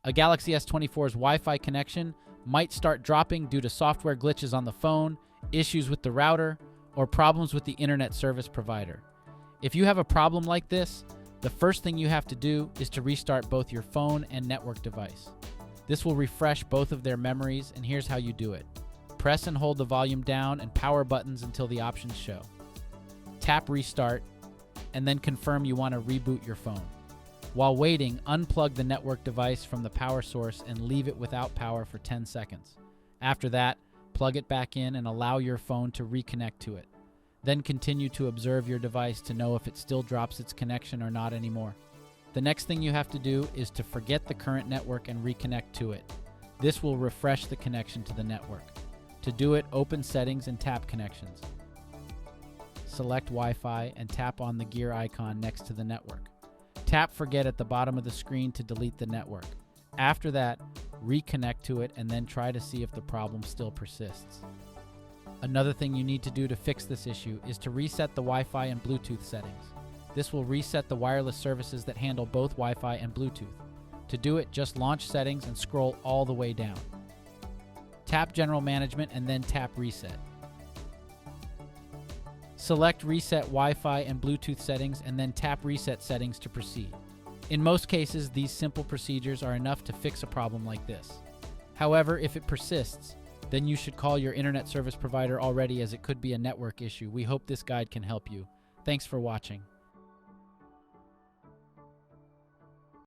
A Galaxy S24's Wi-Fi connection might start dropping due to software glitches on the phone, issues with the router, or problems with the internet service provider. If you have a problem like this, the first thing you have to do is to restart both your phone and network device. This will refresh both of their memories, and here's how you do it. Press and hold the volume down and power buttons until the options show. Tap Restart, and then confirm you want to reboot your phone. While waiting, unplug the network device from the power source and leave it without power for 10 seconds. After that, plug it back in and allow your phone to reconnect to it. Then continue to observe your device to know if it still drops its connection or not anymore. The next thing you have to do is to forget the current network and reconnect to it. This will refresh the connection to the network. To do it, open Settings and tap Connections. Select Wi-Fi and tap on the gear icon next to the network. Tap Forget at the bottom of the screen to delete the network. After that, reconnect to it and then try to see if the problem still persists. Another thing you need to do to fix this issue is to reset the Wi-Fi and Bluetooth settings. This will reset the wireless services that handle both Wi-Fi and Bluetooth. To do it, just launch Settings and scroll all the way down. Tap General Management and then tap Reset. Select Reset Wi-Fi and Bluetooth settings and then tap Reset Settings to proceed. In most cases, these simple procedures are enough to fix a problem like this. However, if it persists, then you should call your internet service provider already, as it could be a network issue. We hope this guide can help you. Thanks for watching.